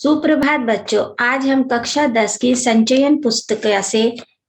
सुप्रभात बच्चों। आज हम कक्षा 10 की संचयन पुस्तिका से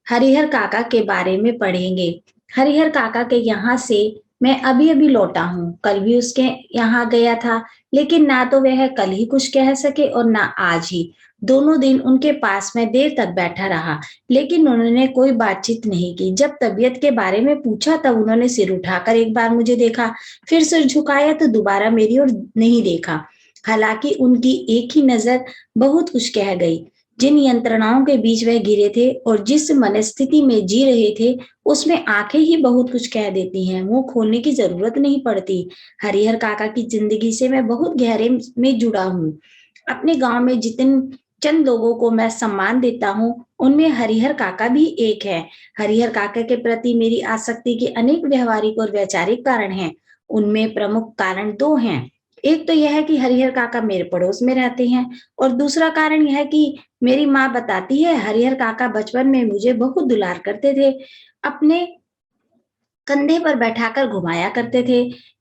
हरिहर काका के बारे में पढ़ेंगे। हरिहर काका के यहाँ से मैं अभी-अभी लौटा हूँ। कल भी उसके यहाँ गया था, लेकिन ना तो वह कल ही कुछ कह सके और ना आज ही। दोनों दिन उनके पास मैं देर तक बैठा रहा, लेकिन उन्होंने कोई बातचीत नहीं की। जब तबीयत के बारे में पूछा तब उन्होंने सिर उठाकर एक बार मुझे देखा, फिर सिर झुकाया तो दोबारा मेरी ओर नहीं देखा। हालांकि उनकी एक ही नजर बहुत कुछ कह गई। जिन यंत्रणाओं के बीच वह घिरे थे और जिस मनस्थिति में जी रहे थे, उसमें आंखें ही बहुत कुछ कह देती हैं। मुंह खोलने की जरूरत नहीं पड़ती। हरिहर काका की जिंदगी से मैं बहुत गहरे में जुड़ा हूँ। अपने गांव में जितने चंद लोगों को मैं सम्मान देता हूँ, उनमें हरिहर काका भी एक है। हरिहर काका के प्रति मेरी आसक्ति के अनेक व्यवहारिक और वैचारिक कारण हैं। उनमें प्रमुख कारण दो हैं। एक तो यह है कि हरिहर काका मेरे पड़ोस में रहते हैं, और दूसरा कारण यह है कि मेरी माँ बताती है हरिहर काका बचपन में मुझे बहुत दुलार करते थे। अपने कंधे पर बैठाकर घुमाया करते थे।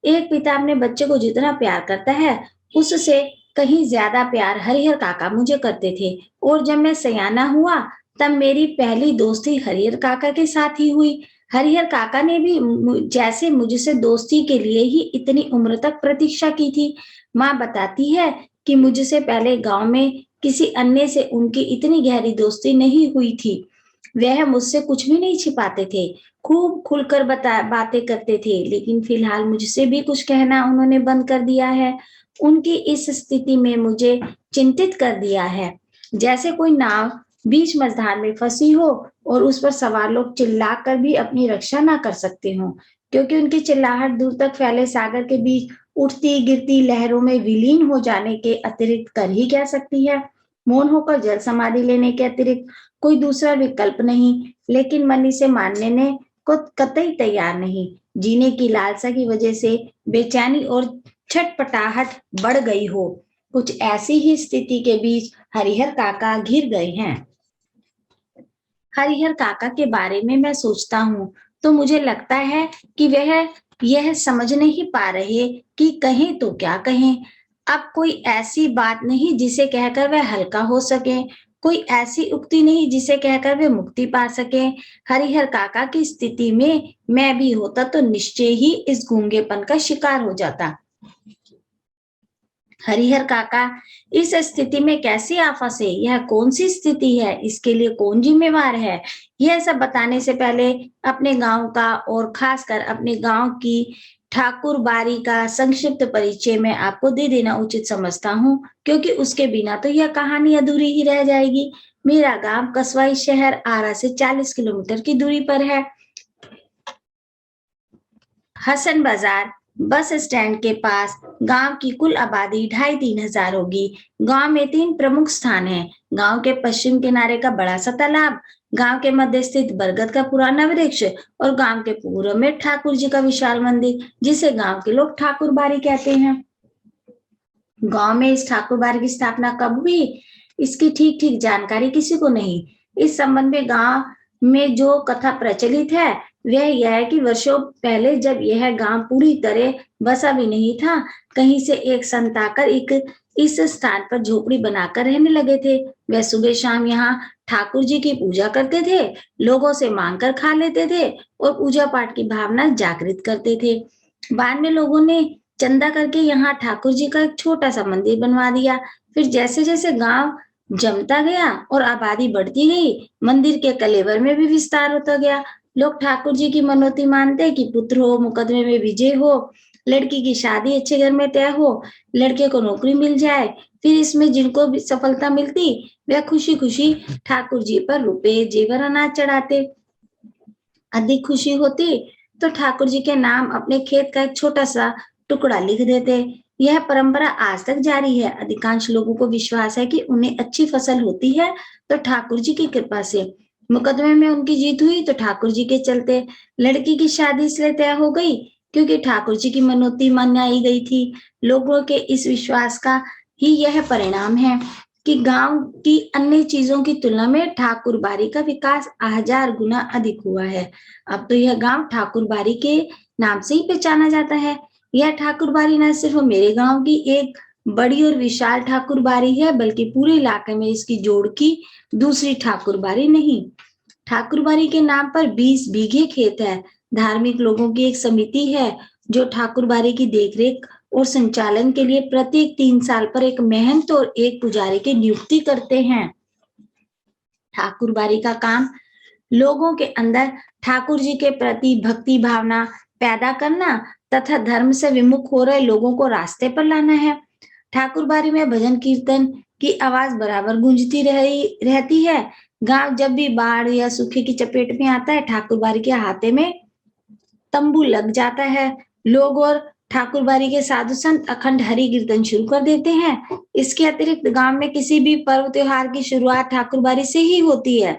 एक पिता अपने बच्चे को जितना प्यार करता है, उससे कहीं ज्यादा प्यार हरिहर काका मुझे करते थे। और जब मैं सयाना हुआ, तब मेरी पहली दोस्ती हरिहर काका के साथ ही हुई। हरिहर काका ने भी जैसे मुझसे दोस्ती के लिए ही इतनी उम्र तक प्रतीक्षा की थी। माँ बताती है कि मुझसे पहले गांव में किसी अन्य से उनकी इतनी गहरी दोस्ती नहीं हुई थी। वह मुझसे कुछ भी नहीं छिपाते थे, खूब खुलकर बातें करते थे, लेकिन फिलहाल मुझसे भी कुछ कहना उन्होंने बंद कर दिया है। उनकी इस स्थिति में मुझे चिंतित कर दिया है। जैसे कोई नाव बीच मझधार में फंसी हो और उस पर सवार लोग चिल्लाकर भी अपनी रक्षा ना कर सकते हो, क्योंकि उनकी चिल्लाहट दूर तक फैले सागर के बीच उठती गिरती लहरों में विलीन हो जाने के अतिरिक्त कर ही क्या सकती है। मौन होकर जल समाधि लेने के अतिरिक्त कोई दूसरा विकल्प नहीं। लेकिन मन इसे मानने ने को कतई तैयार नहीं। जीने की लालसा की वजह से बेचैनी और छटपटाहट बढ़ गई हो। कुछ ऐसी ही स्थिति के बीच हरिहर काका घिर गए हैं। हरिहर काका के बारे में मैं सोचता हूँ तो मुझे लगता है कि वह यह समझ नहीं पा रहे कि कहें तो क्या कहें। अब कोई ऐसी बात नहीं जिसे कहकर वह हल्का हो सके, कोई ऐसी उक्ति नहीं जिसे कहकर वे मुक्ति पा सके। हरिहर काका की स्थिति में मैं भी होता तो निश्चय ही इस गूंगेपन का शिकार हो जाता। हरिहर काका इस स्थिति में कैसे आ फंसे, यह कौन सी स्थिति है, इसके लिए कौन जिम्मेवार है, यह सब बताने से पहले अपने गांव का और खासकर अपने गांव की ठाकुर बारी का संक्षिप्त परिचय मैं आपको दे देना उचित समझता हूँ, क्योंकि उसके बिना तो यह कहानी अधूरी ही रह जाएगी। मेरा गांव कस्बाई शहर आरा से 40 किलोमीटर की दूरी पर है। हसन बाजार बस स्टैंड के पास गांव की कुल आबादी 2500-3000 होगी। गांव में 3 प्रमुख स्थान हैं। गांव के पश्चिम किनारे का बड़ा सा तालाब, गांव के मध्य स्थित बरगद का पुराना वृक्ष और गांव के पूर्व में ठाकुर जी का विशाल मंदिर, जिसे गांव के लोग ठाकुर बाड़ी कहते हैं। गांव में इस ठाकुर बाड़ी की स्थापना कब हुई, इसकी ठीक ठीक जानकारी किसी को नहीं। इस संबंध में गांव में जो कथा प्रचलित है वह यह है कि वर्षों पहले जब यह गांव पूरी तरह बसा भी नहीं था, कहीं से एक संत आकर इस स्थान पर झोपड़ी बनाकर रहने लगे थे। वह सुबह शाम यहाँ ठाकुर जी की पूजा करते थे, लोगों से मांग कर खा लेते थे और पूजा पाठ की भावना जागृत करते थे। बाद में लोगों ने चंदा करके यहाँ ठाकुर जी का एक छोटा सा मंदिर बनवा दिया। फिर जैसे जैसे गांव जमता गया और आबादी बढ़ती गई, मंदिर के कलेवर में भी विस्तार होता गया। लोग ठाकुर जी की मनौती मानते कि पुत्र हो, मुकदमे में विजय हो, लड़की की शादी अच्छे घर में तय हो, लड़के को नौकरी मिल जाए। फिर इसमें जिनको भी सफलता मिलती वह खुशी खुशी ठाकुर जी पर रुपए जेवर अनाज चढ़ाते। अधिक खुशी होती तो ठाकुर जी के नाम अपने खेत का एक छोटा सा टुकड़ा लिख देते। यह परंपरा आज तक जारी है। अधिकांश लोगों को विश्वास है कि उन्हें अच्छी फसल होती है तो ठाकुर जी की कृपा से। मुकदमे में उनकी जीत हुई तो ठाकुर जी के चलते। लड़की की शादी इसलिए तय हो गई क्योंकि ठाकुर जी की मनौती मनाई गई थी। लोगों के इस विश्वास का ही यह परिणाम है कि गांव की अन्य चीजों की तुलना में ठाकुर बाड़ी का विकास 1000 गुना अधिक हुआ है। अब तो यह गांव ठाकुर बाड़ी के नाम से ही पहचाना जाता है। यह ठाकुर बाड़ी न सिर्फ मेरे गांव की एक बड़ी और विशाल ठाकुरबाड़ी है, बल्कि पूरे इलाके में इसकी जोड़ की दूसरी ठाकुरबाड़ी नहीं। ठाकुरबाड़ी के नाम पर 20 बीघे खेत है। धार्मिक लोगों की एक समिति है जो ठाकुरबाड़ी की देखरेख और संचालन के लिए प्रत्येक 3 साल पर एक महंत और एक पुजारी की नियुक्ति करते हैं। ठाकुरबाड़ी का काम लोगों के अंदर ठाकुर जी के प्रति भक्ति भावना पैदा करना तथा धर्म से विमुख हो रहे लोगों को रास्ते पर लाना है। ठाकुरबाड़ी में भजन कीर्तन की आवाज बराबर गूंजती रहती है। गांव जब भी बाढ़ या सूखे की चपेट में आता है, ठाकुरबाड़ी के हाथे में तंबू लग जाता है। लोग और ठाकुरबाड़ी के साधु संत अखंड हरि कीर्तन शुरू कर देते हैं। इसके अतिरिक्त गांव में किसी भी पर्व त्योहार की शुरुआत ठाकुरबाड़ी से ही होती है।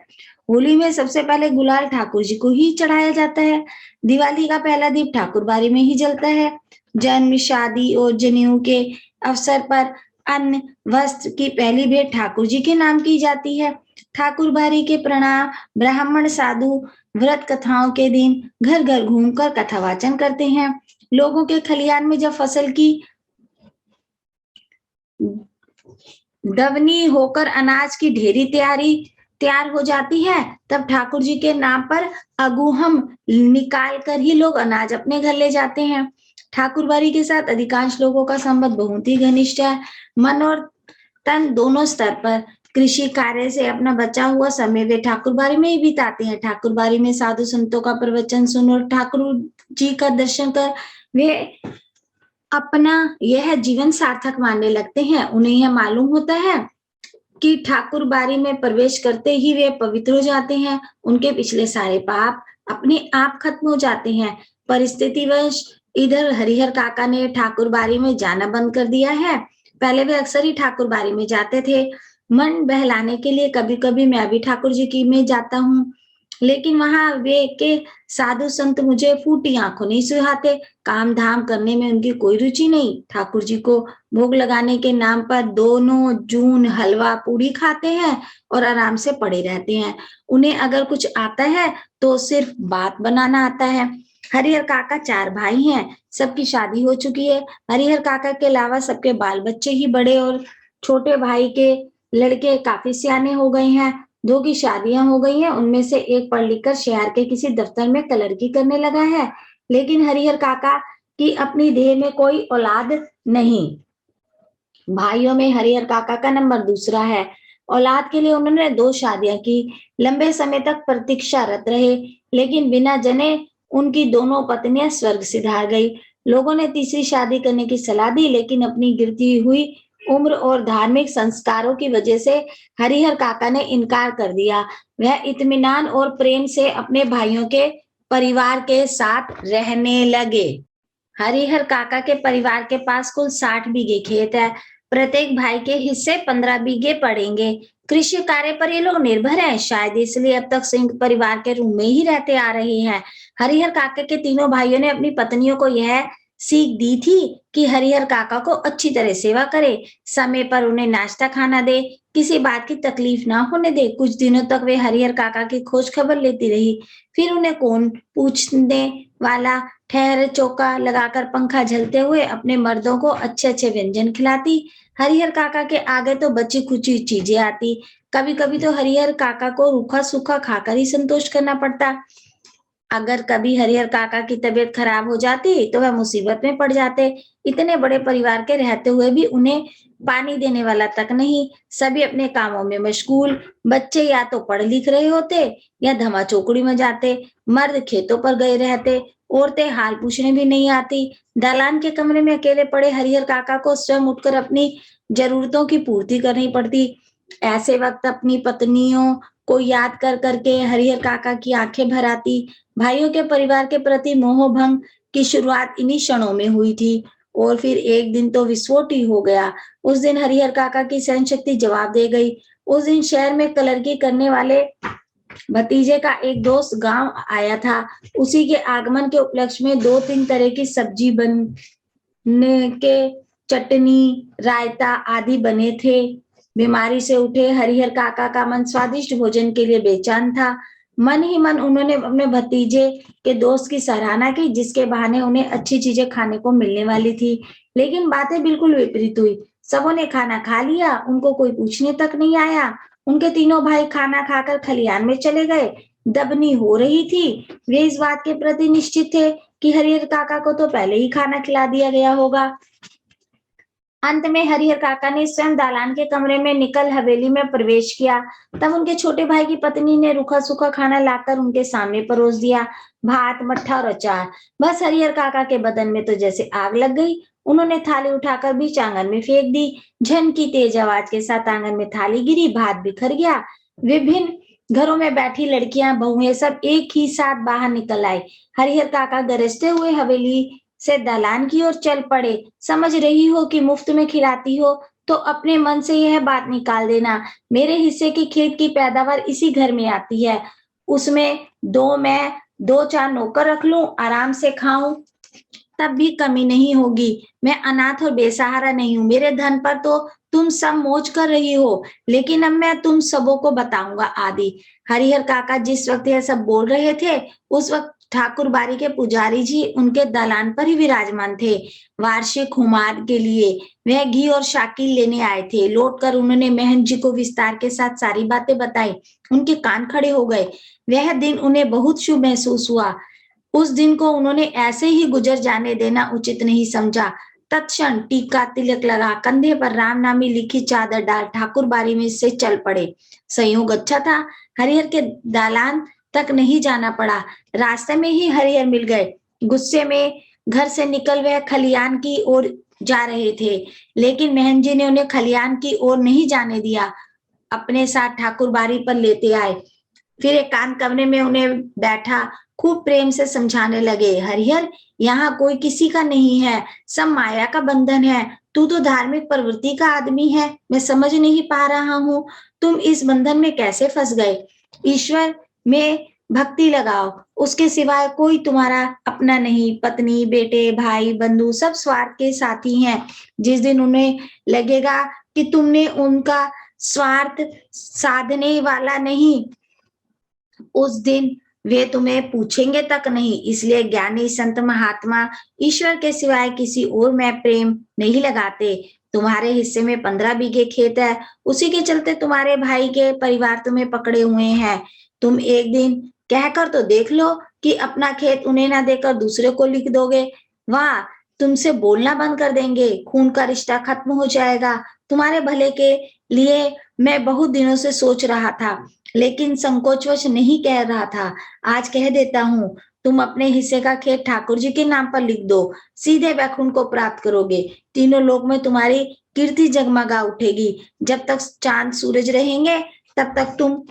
होली में सबसे पहले गुलाल ठाकुर जी को ही चढ़ाया जाता है। दिवाली का पहला दीप ठाकुरबाड़ी में ही जलता है। जन्म, शादी और जनेऊ के अवसर पर अन्न वस्त्र की पहली भेंट ठाकुर जी के नाम की जाती है। ठाकुरबाड़ी के प्रणाम ब्राह्मण साधु व्रत कथाओं के दिन घर घर घूमकर कथा वाचन करते हैं। लोगों के खलियान में जब फसल की दवनी होकर अनाज की ढेरी तैयार हो जाती है, तब ठाकुर जी के नाम पर अगुहम निकाल कर ही लोग अनाज अपने घर ले जाते हैं। ठाकुरबाड़ी के साथ अधिकांश लोगों का संबंध बहुत ही घनिष्ठ है। मन और तन दोनों स्तर पर कृषि कार्य से अपना बचा हुआ समय वे ठाकुरबाड़ी में ही बिताते हैं। ठाकुरबाड़ी में साधु संतों का प्रवचन सुन और ठाकुर जी का दर्शन कर वे अपना यह जीवन सार्थक मानने लगते हैं। उन्हें यह मालूम होता है कि ठाकुरबाड़ी में प्रवेश करते ही वे पवित्र हो जाते हैं। उनके पिछले सारे पाप अपने आप खत्म हो जाते हैं। परिस्थितिवश इधर हरिहर काका ने ठाकुरबाड़ी में जाना बंद कर दिया है। पहले वे अक्सर ही ठाकुरबाड़ी में जाते थे। मन बहलाने के लिए कभी कभी मैं भी ठाकुर जी की में जाता हूँ, लेकिन वहां वे के साधु संत मुझे फूटी आंखों नहीं सुहाते। काम धाम करने में उनकी कोई रुचि नहीं। ठाकुर जी को भोग लगाने के नाम पर दोनों जून हलवा पूड़ी खाते हैं और आराम से पड़े रहते हैं। उन्हें अगर कुछ आता है तो सिर्फ बात बनाना आता है। हरिहर काका 4 भाई हैं, सबकी शादी हो चुकी है। हरिहर काका के अलावा सबके बाल बच्चे ही बड़े और छोटे भाई के लड़के काफी सियाने हो गए हैं। 2 की शादियां हो गई हैं। उनमें से एक पढ़ लिख कर शहर के किसी दफ्तर में क्लर्की करने लगा है। लेकिन हरिहर काका की अपनी देह में कोई औलाद नहीं। भाइयों में हरिहर काका का नंबर दूसरा है। औलाद के लिए उन्होंने 2 शादियां की। लंबे समय तक प्रतीक्षारत रहे, लेकिन बिना जने उनकी दोनों पत्नियां स्वर्ग सिधार गई। लोगों ने तीसरी शादी करने की सलाह दी, लेकिन अपनी गिरती हुई उम्र और धार्मिक संस्कारों की वजह से हरिहर काका ने इनकार कर दिया। वह इत्मीनान और प्रेम से अपने भाइयों के परिवार के साथ रहने लगे। हरिहर काका के परिवार के पास कुल 60 बीघे खेत है। प्रत्येक भाई के हिस्से 15 बीघे पड़ेंगे। कृषि कार्य पर ये लोग निर्भर हैं, शायद इसलिए अब तक संयुक्त परिवार के रूप में ही रहते आ रहे हैं। हरिहर काका के तीनों भाइयों ने अपनी पत्नियों को यह सीख दी थी कि हरिहर काका को अच्छी तरह सेवा करे, समय पर उन्हें नाश्ता खाना दे, किसी बात की तकलीफ ना होने दे। कुछ दिनों तक वे हरिहर काका की खोज खबर लेती रही। फिर उन्हें कौन पूछने वाला ठहर चौका लगाकर पंखा झलते हुए अपने मर्दों को अच्छे अच्छे व्यंजन खिलाती। हरिहर काका के आगे तो बची खुची चीजें आती। कभी कभी तो हरिहर काका को रूखा सूखा खाकर ही संतोष करना पड़ता। अगर कभी हरिहर काका की तबीयत खराब हो जाती तो वह मुसीबत में पड़ जाते। इतने बड़े परिवार के रहते हुए भी उन्हें पानी देने वाला तक नहीं। सभी अपने कामों में मशगूल। बच्चे या तो पढ़ लिख रहे होते या धमा चौकड़ी में जाते। मर्द खेतों पर गए रहते। औरतें हाल पूछने भी नहीं आती। दालान के कमरे में अकेले पड़े हरिहर काका को स्वयं उठकर अपनी जरूरतों की पूर्ति करनी पड़ती। ऐसे वक्त अपनी पत्नियों को याद कर करके हरिहर काका की आंखें भर आती। भाइयों के परिवार के प्रति मोह भंग की शुरुआत इन्हीं क्षणों में हुई थी और फिर एक दिन तो विस्फोट ही हो गया। उस दिन हरिहर काका की सहन शक्ति जवाब दे गई। उस दिन शहर में क्लर्की करने वाले भतीजे का एक दोस्त गांव आया था। उसी के आगमन के उपलक्ष्य में 2-3 तरह की सब्जी बनने के चटनी रायता आदि बने थे। बीमारी से उठे हरिहर काका का मन स्वादिष्ट भोजन के लिए बेचैन था। मन ही मन उन्होंने अपने भतीजे के दोस्त की सराहना की, जिसके बहाने उन्हें अच्छी चीजें खाने को मिलने वाली थी। लेकिन बातें बिल्कुल विपरीत हुई। सबों ने खाना खा लिया, उनको कोई पूछने तक नहीं आया। उनके तीनों भाई खाना खाकर खलिहान में चले गए। दबनी हो रही थी। वे इस बात के प्रति निश्चित थे कि हरिहर काका को तो पहले ही खाना खिला दिया गया होगा। अंत में हरिहर काका ने स्वयं दालान के कमरे में निकल हवेली में प्रवेश किया। तब उनके छोटे भाई की पत्नी ने रूखा सूखा खाना लाकर उनके सामने परोस दिया। भात, मट्ठा और अचार। बस हरिहर काका के बदन में तो जैसे आग लग गई। उन्होंने थाली उठाकर बीच आंगन में फेंक दी। झन की तेज आवाज के साथ आंगन में थाली गिरी, भात बिखर गया। विभिन्न घरों में बैठी लड़कियां, बहुएं सब एक ही साथ बाहर निकल आई। हरिहर काका गरजते हुए हवेली से दालान की ओर चल पड़े। समझ रही हो कि मुफ्त में खिलाती हो तो अपने मन से यह बात निकाल देना। मेरे हिस्से की खेत की पैदावार इसी घर में आती है। उसमें मैं 2-4 नौकर रख लूं, आराम से खाऊं, तब भी कमी नहीं होगी। मैं अनाथ और बेसहारा नहीं हूं। मेरे धन पर तो तुम सब मौज कर रही हो, लेकिन अब मैं तुम सबों को बताऊंगा आदि। हरिहर काका जिस वक्त यह सब बोल रहे थे, उस वक्त ठाकुर बाड़ी के पुजारी जी उनके दालान पर ही विराजमान थे। वार्षिक हुमार के लिए वह घी और शाकिल लेने आए थे। लौटकर उन्होंने महंत जी को विस्तार के साथ सारी बातें बताई। उनके कान खड़े हो गए। वह दिन उन्हें बहुत शुभ महसूस हुआ। उस दिन को उन्होंने ऐसे ही गुजर जाने देना उचित नहीं समझा। तत्क्षण टीका तिलक लगा, कंधे पर राम नामी लिखी चादर डाल ठाकुर बाड़ी में से चल पड़े। संयोग अच्छा था, हरिहर के दालान तक नहीं जाना पड़ा। रास्ते में ही हरिहर मिल गए। गुस्से में घर से निकल वह खलियान की ओर जा रहे थे, लेकिन महंत जी ने उन्हें खलियान की ओर नहीं जाने दिया। अपने साथ ठाकुर बाड़ी पर लेते आए। फिर एकांत कमरे में उन्हें बैठा खूब प्रेम से समझाने लगे। हरिहर, यहाँ कोई किसी का नहीं है, सब माया का बंधन है। तू तो धार्मिक प्रवृत्ति का आदमी है। मैं समझ नहीं पा रहा हूँ तुम इस बंधन में कैसे फंस गए। ईश्वर में भक्ति लगाओ, उसके सिवाय कोई तुम्हारा अपना नहीं। पत्नी, बेटे, भाई, बंधु सब स्वार्थ के साथी हैं। जिस दिन उन्हें लगेगा कि तुमने उनका स्वार्थ साधने वाला नहीं, उस दिन वे तुम्हें पूछेंगे तक नहीं। इसलिए ज्ञानी संत महात्मा ईश्वर के सिवाय किसी और में प्रेम नहीं लगाते। तुम्हारे हिस्से में 15 बीघे खेत है, उसी के चलते तुम्हारे भाई के परिवार तुम्हें पकड़े हुए हैं। तुम एक दिन कहकर तो देख लो कि अपना खेत उन्हें ना देकर दूसरे को लिख दोगे। वाह, तुमसे बोलना बंद कर देंगे, खून का रिश्ता खत्म हो जाएगा। तुम्हारे भले के लिए मैं बहुत दिनों से सोच रहा था, लेकिन संकोचवश नहीं कह रहा था। आज कह देता हूँ, तुम अपने हिस्से का खेत ठाकुर जी के नाम पर लिख दो। सीधे वैकुंठ को प्राप्त करोगे। तीनों लोक में तुम्हारी कीर्ति जगमगा उठेगी। जब तक चांद सूरज रहेंगे, तब तक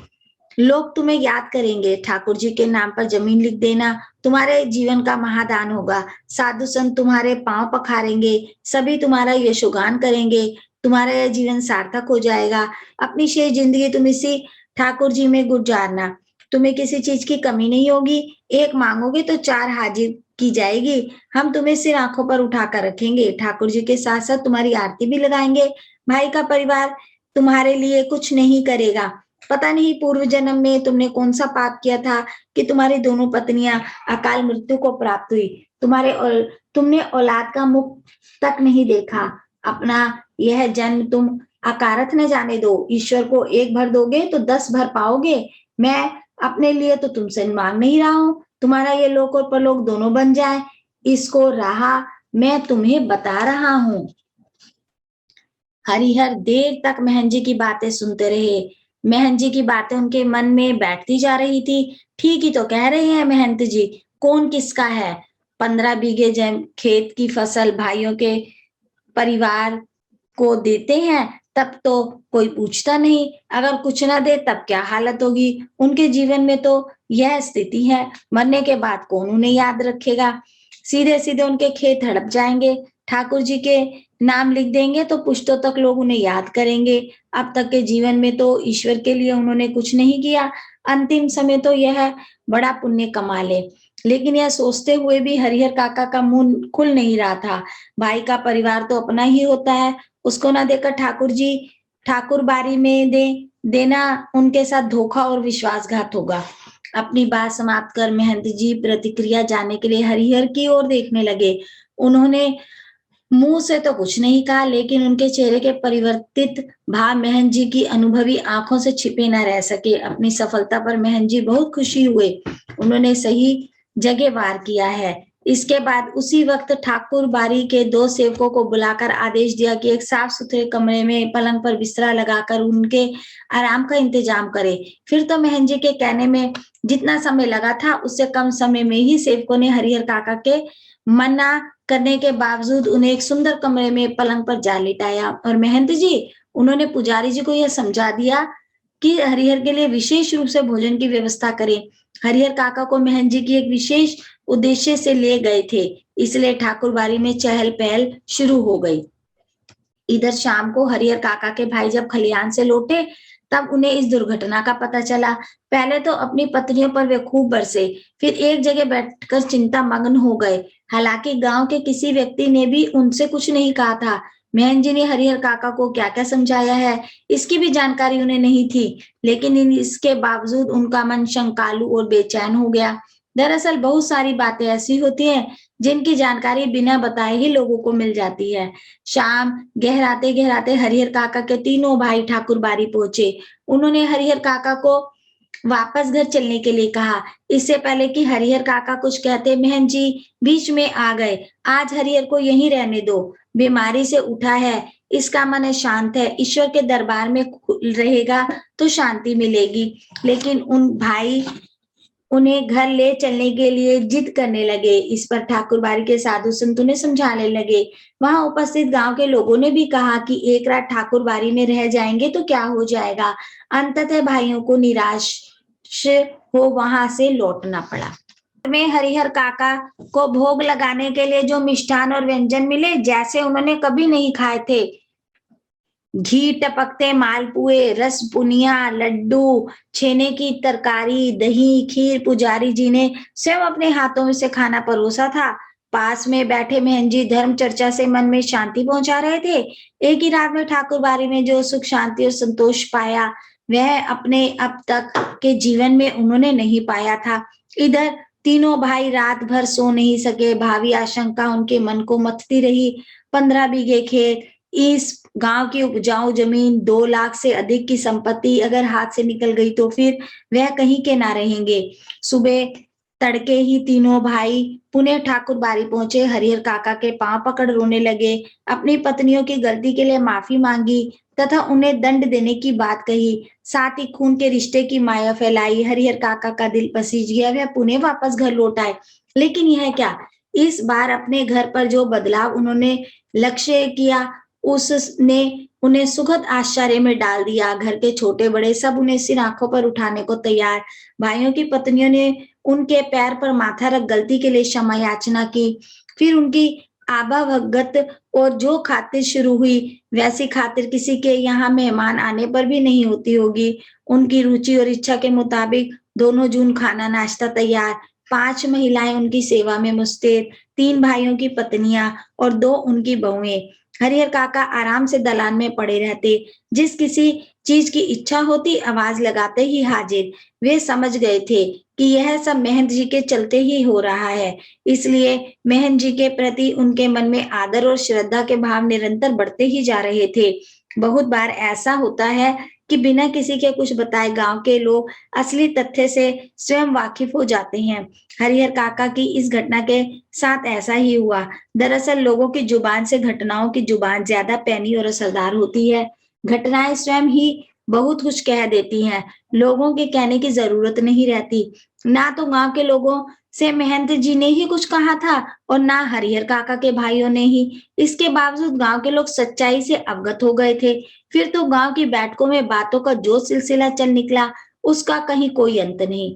लोग तुम्हें याद करेंगे। ठाकुर जी के नाम पर जमीन लिख देना, तुम्हारे जीवन का महादान होगा। साधु संत तुम्हारे पांव पखारेंगे, सभी तुम्हारा यशोगान करेंगे। तुम्हारा यह जीवन सार्थक हो जाएगा। अपनी शेष जिंदगी तुम इसी ठाकुर जी में गुजारना। तुम्हें किसी चीज की कमी नहीं होगी। एक मांगोगे तो 4 हाजिर की जाएगी। हम तुम्हें सिर आंखों पर उठाकर रखेंगे। ठाकुर जी के साथ साथ तुम्हारी आरती भी लगाएंगे। भाई का परिवार तुम्हारे लिए कुछ नहीं करेगा। पता नहीं पूर्व जन्म में तुमने कौन सा पाप किया था कि तुम्हारी दोनों पत्नियां अकाल मृत्यु को प्राप्त हुई। तुमने औलाद का मुख तक नहीं देखा। अपना यह जन्म तुम अकारथ न जाने दो। ईश्वर को एक भर दोगे तो 10 भर पाओगे। मैं अपने लिए तो तुमसे मांग नहीं रहा हूं, तुम्हारा ये लोक और परलोक दोनों बन जाए, इसको राह मैं तुम्हें बता रहा हूं। हरिहर देर तक महंत जी की बातें सुनते रहे। महंत जी की बातें उनके मन में बैठती जा रही थी। ठीक ही तो कह रहे हैं महंत जी, कौन किसका है। 15 बीघे खेत की फसल भाइयों के परिवार को देते हैं, तब तो कोई पूछता नहीं। अगर कुछ ना दे तब क्या हालत होगी। उनके जीवन में तो यह स्थिति है। मरने के बाद कौन उन्हें याद रखेगा। सीधे सीधे उनके खेत हड़प जाएंगे। ठाकुर जी के नाम लिख देंगे तो पुश्तों तक लोग उन्हें याद करेंगे। अब तक के जीवन में तो ईश्वर के लिए उन्होंने कुछ नहीं किया। अंतिम समय तो यह बड़ा पुण्य कमा ले। लेकिन यह सोचते हुए भी हरिहर काका का मुंह खुल नहीं रहा था। भाई का परिवार तो अपना ही होता है, उसको ना देकर ठाकुर बारी में देना उनके साथ धोखा और विश्वासघात होगा। अपनी बात समाप्त कर महंत जी प्रतिक्रिया जानने के लिए हरिहर की ओर देखने लगे। उन्होंने मुंह से तो कुछ नहीं कहा, लेकिन उनके चेहरे के परिवर्तित भाव महन जी की अनुभवी आंखों से छिपे न रह सके। अपनी सफलता पर महन जी बहुत खुशी हुए। उन्होंने सही जगह वार किया है। इसके बाद उसी वक्त ठाकुर बारी के 2 सेवकों को बुलाकर आदेश दिया कि एक साफ सुथरे कमरे में पलंग पर बिस्तरा लगाकर उनके आराम का इंतजाम करे। फिर तो महन जी के कहने में जितना समय लगा था, उससे कम समय में ही सेवकों ने हरिहर काका के मना करने के बावजूद उन्हें एक सुंदर कमरे में पलंग पर जा लिटाया। और महंत जी, उन्होंने पुजारी जी को यह समझा दिया कि हरिहर के लिए विशेष रूप से भोजन की व्यवस्था करें। हरिहर काका को महंत जी की एक विशेष उद्देश्य से ले गए थे, इसलिए ठाकुर बारी में चहल पहल शुरू हो गई। इधर शाम को हरिहर काका के भाई जब खलिहान से लौटे, तब उन्हें इस दुर्घटना का पता चला। पहले तो अपनी पत्नियों पर वे खूब बरसे, फिर एक जगह बैठकर चिंता मग्न हो गए। हालांकि गांव के किसी व्यक्ति ने भी उनसे कुछ नहीं कहा था। महन जी ने हरिहर काका को क्या क्या समझाया है, इसकी भी जानकारी उन्हें नहीं थी, लेकिन इसके बावजूद उनका मन शंकालु और बेचैन हो गया। दरअसल बहुत सारी बातें ऐसी होती हैं जिनकी जानकारी बिना बताए ही लोगों को मिल जाती है। शाम गहराते गहराते हरिहर काका के तीनों भाई ठाकुर बारी पहुंचे। उन्होंने हरिहर काका को वापस घर चलने के लिए कहा। इससे पहले कि हरिहर काका कुछ कहते, महन जी बीच में आ गए। आज हरिहर को यहीं रहने दो, बीमारी से उठा है, इसका मन शांत है, ईश्वर के दरबार में रहेगा तो शांति मिलेगी। लेकिन उन भाई उन्हें घर ले चलने के लिए जिद करने लगे। इस पर ठाकुर बारी के साधु संत उन्हें समझाने लगे। वहां उपस्थित गांव के लोगों ने भी कहा कि एक रात ठाकुर बारी में रह जाएंगे तो क्या हो जाएगा। अंततः भाइयों को निराश हो वहां से लौटना पड़ा। में हरिहर काका को भोग लगाने के लिए जो मिष्ठान और व्यंजन मिले, जैसे उन्होंने कभी नहीं खाए थे। घी टपकते मालपुए, रस पुनिया, लड्डू, छेने की तरकारी, दही, खीर पुजारी जी ने स्वयं अपने हाथों में से खाना परोसा था। पास में बैठे महन जी धर्म चर्चा से मन में शांति पहुंचा रहे थे। एक ही रात में ठाकुर बारी में जो सुख शांति और संतोष पाया, वह अपने अब तक के जीवन में उन्होंने नहीं पाया था। इधर तीनों भाई रात भर सो नहीं सके। भावी आशंका उनके मन को मथती रही। 15 बीघे खेत, इस गांव की उपजाऊ जमीन, 2 लाख से अधिक की संपत्ति अगर हाथ से निकल गई तो फिर वह कहीं के ना रहेंगे। सुबह तड़के ही तीनों भाई पुनः ठाकुर बारी पहुंचे। हरिहर काका के पांव पकड़ रोने लगे, अपनी पत्नियों की गलती के लिए माफी मांगी तथा उन्हें दंड देने की बात कही। साथ ही खून के रिश्ते की माया फैलाई। हरिहर काका का दिल पसीज गया, वह पुनः वापस घर लौट आए। लेकिन यह क्या, इस बार अपने घर पर जो बदलाव उन्होंने लक्ष्य किया, उसने उन्हें सुखद आश्चर्य में डाल दिया। घर के छोटे बड़े सब उन्हें सिर आंखों पर उठाने को तैयार। भाइयों की पत्नियों ने उनके पैर पर माथा रख गलती के लिए क्षमा याचना की। फिर उनकी आबा भगत और जो खातिर शुरू हुई, वैसी खातिर किसी के यहाँ मेहमान आने पर भी नहीं होती होगी। उनकी रुचि और इच्छा के मुताबिक दोनों जून खाना नाश्ता तैयार। 5 महिलाएं उनकी सेवा में मुस्तैद, 3 भाइयों की पत्नियां और 2 उनकी बहुएं। हरिहर काका आराम से दलान में पड़े रहते। जिस किसी चीज की इच्छा होती, आवाज लगाते ही हाजिर। वे समझ गए थे कि यह सब महंत जी के चलते ही हो रहा है, इसलिए महंत जी के प्रति उनके मन में आदर और श्रद्धा के भाव निरंतर बढ़ते ही जा रहे थे। बहुत बार ऐसा होता है कि बिना किसी के कुछ बताए गांव के लोग असली तथ्य से स्वयं वाकिफ हो जाते हैं। हरिहर काका की इस घटना के साथ ऐसा ही हुआ। दरअसल लोगों की जुबान से घटनाओं की जुबान ज्यादा पैनी और असरदार होती है। घटनाएं स्वयं ही बहुत कुछ कह देती हैं, लोगों के कहने की जरूरत नहीं रहती। ना तो गांव के लोगों से महंत जी ने ही कुछ कहा था और ना हरिहर काका के भाइयों ने ही। इसके बावजूद गांव के लोग सच्चाई से अवगत हो गए थे। फिर तो गांव की बैठकों में बातों का जो सिलसिला चल निकला, उसका कहीं कोई अंत नहीं।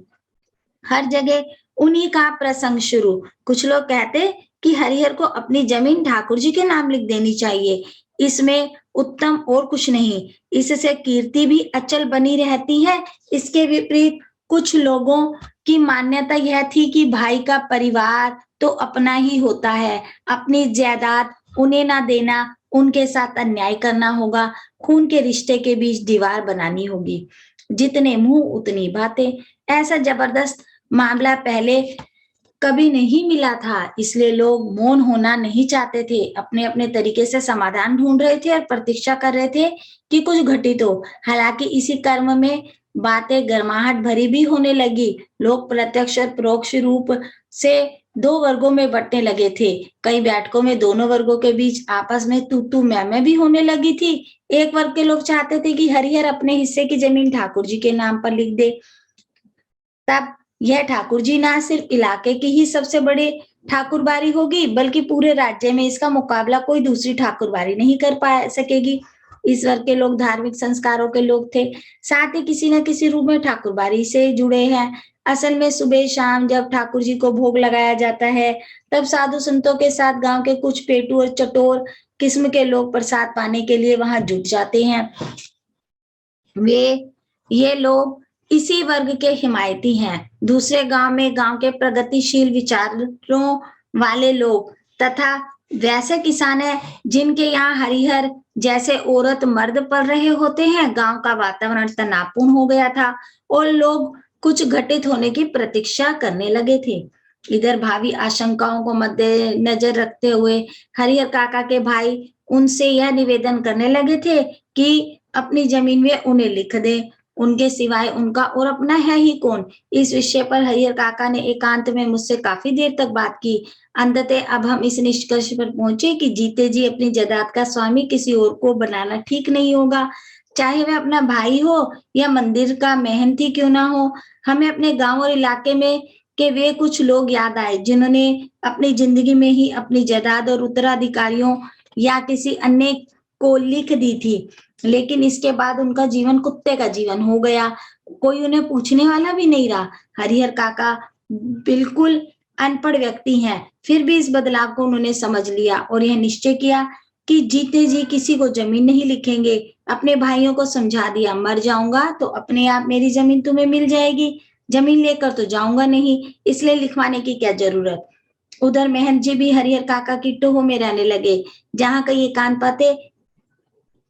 हर जगह उन्हीं का प्रसंग शुरू। कुछ लोग कहते कि हरिहर को अपनी जमीन ठाकुर जी के नाम लिख देनी चाहिए, इसमें उत्तम और कुछ नहीं, इससे कीर्ति भी अचल बनी रहती है। इसके विपरीत कुछ लोगों की मान्यता यह थी कि भाई का परिवार तो अपना ही होता है, अपनी जायदाद उन्हें ना देना, उनके साथ अन्याय करना होगा, खून के रिश्ते के बीच दीवार बनानी होगी। जितने मुंह उतनी बातें। ऐसा जबरदस्त मामला पहले कभी नहीं मिला था, इसलिए लोग मौन होना नहीं चाहते थे। अपने अपने तरीके से समाधान ढूंढ रहे थे और प्रतीक्षा कर रहे थे कि कुछ घटित हो। हालांकि इसी कर्म में बातें गर्माहट भरी भी होने लगी। लोग प्रत्यक्ष और परोक्ष रूप से दो वर्गों में बंटने लगे थे। कई बैठकों में दोनों वर्गों के बीच आपस में तू मैं भी होने लगी थी। एक वर्ग के लोग चाहते थे कि हरिहर अपने हिस्से की जमीन ठाकुर जी के नाम पर लिख दे। तब यह ठाकुर जी ना सिर्फ इलाके की ही सबसे बड़ी ठाकुरबारी होगी, बल्कि पूरे राज्य में इसका मुकाबला कोई दूसरी ठाकुरबारी नहीं कर पा सकेगी। इस वर्ग के लोग धार्मिक संस्कारों के लोग थे, साथ ही किसी न किसी रूप में ठाकुरबारी से जुड़े हैं। असल में सुबह शाम जब ठाकुर जी को भोग लगाया जाता है, तब साधु संतों के साथ गांव के कुछ पेटू और चटोर किस्म के लोग प्रसाद पाने के लिए वहां जुट जाते हैं। वे ये लोग इसी वर्ग के हिमायती हैं। दूसरे गांव में गांव के प्रगतिशील विचारों वाले लोग तथा वैसे किसान हैं जिनके यहाँ हरिहर जैसे औरत मर्द पढ़ रहे होते हैं। गांव का वातावरण तनावपूर्ण हो गया था और लोग कुछ घटित होने की प्रतीक्षा करने लगे थे। इधर भावी आशंकाओं को मद्देनजर रखते हुए हरिहर काका के भाई उनसे यह निवेदन करने लगे थे कि अपनी जमीन वे उन्हें लिख दे। उनके सिवाय उनका और अपना है ही कौन। इस विषय पर हरिहर काका ने एकांत में मुझसे काफी देर तक बात की। अंततः अब हम इस निष्कर्ष पर पहुंचे कि जीते जी अपनी जायदाद का स्वामी किसी और को बनाना ठीक नहीं होगा, चाहे वह अपना भाई हो या मंदिर का महंत ही क्यों ना हो। हमें अपने गांव और इलाके में के वे कुछ लोग याद आए जिन्होंने अपनी जिंदगी में ही अपनी जायदाद और उत्तराधिकारियों या किसी अन्य को लिख दी थी, लेकिन इसके बाद उनका जीवन कुत्ते का जीवन हो गया। कोई उन्हें पूछने वाला भी नहीं रहा। हरिहर काका बिल्कुल अनपढ़ व्यक्ति हैं, फिर भी इस बदलाव को उन्होंने समझ लिया और यह निश्चय किया कि जीते जी किसी को जमीन नहीं लिखेंगे। अपने भाइयों को समझा दिया, मर जाऊंगा तो अपने आप मेरी जमीन तुम्हें मिल जाएगी, जमीन लेकर तो जाऊंगा नहीं, इसलिए लिखवाने की क्या जरूरत। उधर महंत जी भी हरिहर काका की टोह में रहने लगे। जहां कहीं एकांत पाते